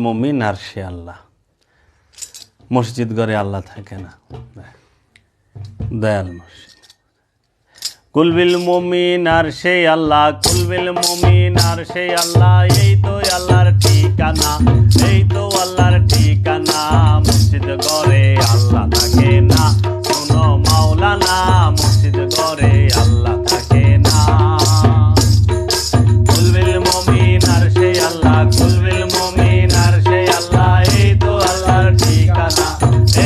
মুমিন আর সে আল্লাহ। মসজিদ ঘরে আল্লাহ থাকে না, দয়াল মসজিদ। কুলবিল মুমিন আর সেই আল্লাহ, কুলবিল মুমিন আর সেই আল্লাহ, এই তো আল্লাহর ঠিকানা, এই তো আল্লাহর ঠিকানা। মসজিদ ঘরে আল্লাহ থাকে না, শোনো মাওলানা, মসজিদ ঘরে আল্লাহ থাকে না। কুলবিল মুমিন আর সেই আল্লাহ, কুলবিল মুমিন আর সেই আল্লাহ, এই তো আল্লাহর ঠিকানা,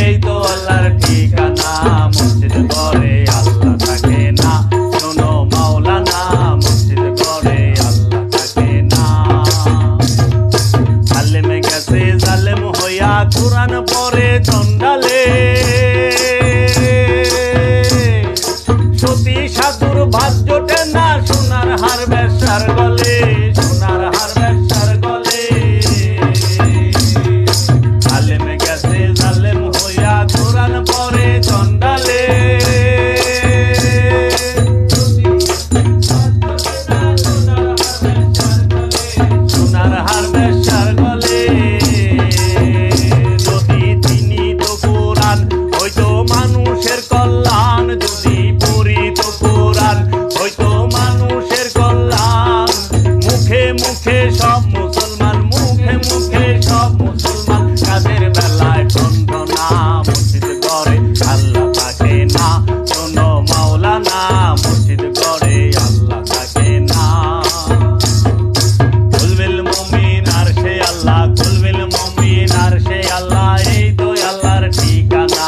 এই তো আল্লাহর ঠিকানা। মসজিদ ঘরে আল্লাহ থাকে না, শোনো মাওলানা, মসজিদ ঘরে আল্লাহ থাকে না। আলেমে গেছে জালেম হইয়া, কুরআন পড়ে চন্ডালে, সতী সাধুর ভাত জোটে না, সোনার হার বেশ্যার গলে, সোনার হার বেশ্যার গলে। আলেমে গেছে জালেম হইয়া, কুরআন পড়ে চন্ডালে, সোনার হার বেশ্যার গলে। যদি চিনিত কুরআন হইতো মানুষের কল্যাণ, যদি পড়িত কুরআন হইতো মানুষের কল্যাণ। মুখে মুখে সব মুসলমান, মুখে মুখে সব মুসলমান, কাদের বেলায় টনটনা। মসজিদ ঘরে আল্লাহ থাকে না, শোনো মাওলানা, মসজিদ ঘরে আল্লাহ থাকে না। কুলবিল মুমিন আর সে আল্লাহ, কুলবিল মুমিন আর সে আল্লাহ, এই তো আল্লাহর ঠিকানা,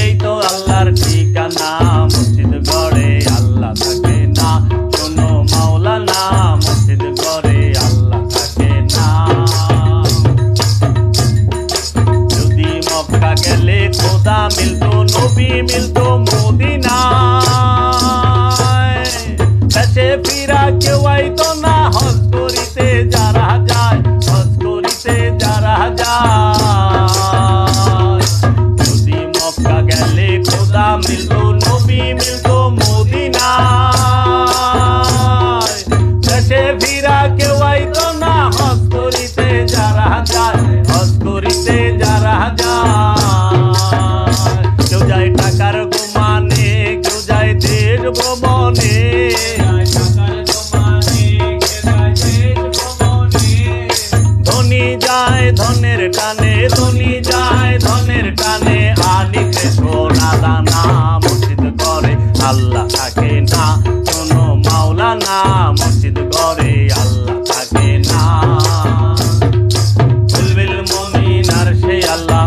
এই তো আল্লাহর ঠিকানা। মসজিদ ঘরে আল্লাহ থাকে না, শোনো মাওলানা, মসজিদ ঘরে আল্লাহ থাকে না। যদি মক্কা গেলে খোদা মিলতো, নবী মিলতো মদিনায়, দেশে ফিরা কেউ আইতো না, হজ করিতে যারা যায়, হজ করিতে যারা যায়। যদি মক্কা গেলে খোদা মিলতো, নবী মিলতো মদিনায়, দেশে ফিরা কেউ আইতো না, হজ করিতে যারা যায়, হজ করিতে যারা যায়। কেউ যায় টাকার গোমানে, কেউ যায় দেশ ভ্রমণে, ধনী যায় ধনের টানে, ধনী যায় ধনের টানে, আনিতে সোনা দানা। মসজিদ ঘরে আল্লাহ থাকে না, শোনো মাওলানা, মসজিদ ঘরে আল্লাহ থাকে না। কুলবিল মুমিন আর সেই আল্লাহ,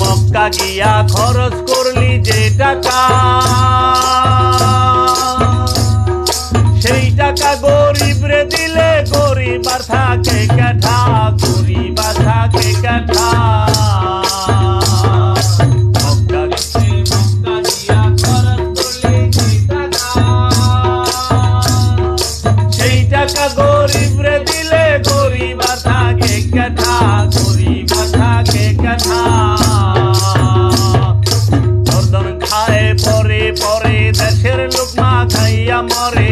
মক্কা গিয়া খরচ করলি যে টাকা, সেই টাকা গরিব রে দিলে, গরিব আর থাকে কাঠা, গরিব আর থাকে কাঠা। মক্কা গিয়া খরচ করলি যে টাকা, সেই টাকা গরিব রে দিলে, গরিব আর থাকে কাঠা, গরিব আর থাকে কাঠা। পরে পরে দেশের লোক না খাইয়া মরে,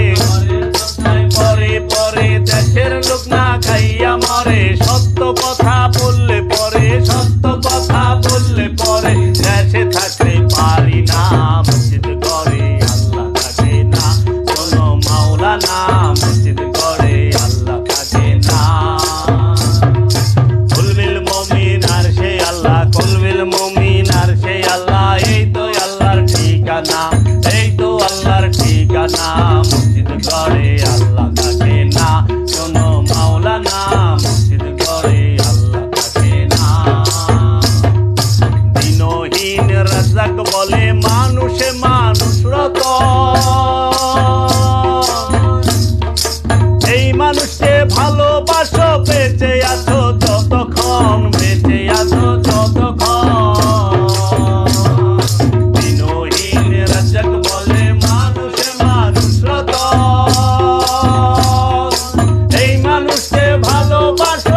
পরে পরে দেশের লোক না খাইয়া মরে। সত্য কথা বললে পরে, সত্য কথা বললে পরে, দেশে থাকতে পারি না। মসজিদ ঘরে আল্লাহ থাকে না, শোনো মাওলানা, মসজিদ ঘরে আল্লাহ থাকে না। কুলবিল মুমিন আর সেই আল্লাহ, কুলবিল মুমিন আর সেই আল্লাহ, এই তো আল্লাহর ঠিকানা, এই তো আল্লাহর ঠিকানা। মসজিদ ঘরে আল্লাহ থাকে না, শোনো মাওলানা, মসজিদ ঘরে আল্লাহ থাকে না। দিনহীন রাজ্জাক বলে মানুষে মানুষ রত, এই মানুষকে ভালোবাসো, বেঁচে আছো যতক্ষণ, বেঁচে আছো যতক্ষণ। দিনহীন রাজ্জাক বলে মানুষে মানুষ রত, এই মানুষকে ভালোবাসো,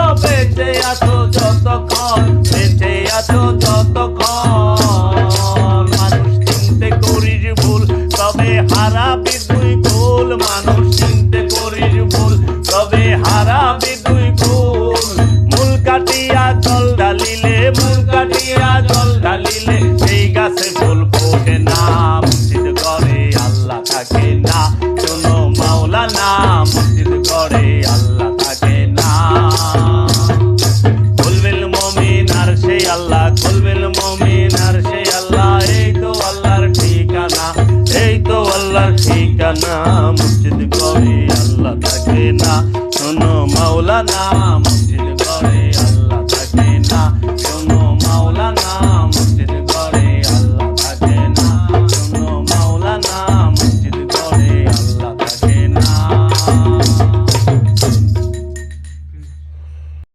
থাকে না, মসজিদ ঘরে আল্লাহ থাকে না। শোনো মাওলানা, মসজিদ ঘরে আল্লাহ থাকে না। কুলবিল মুমিন আর সেই আল্লাহ, কুলবিল মুমিন আর সেই আল্লাহ, এই তো আল্লাহর ঠিকানা, এই তো আল্লাহর ঠিকানা। মসজিদ ঘরে আল্লাহ থাকে না, শোনো মাওলানা, মসজিদ ঘরে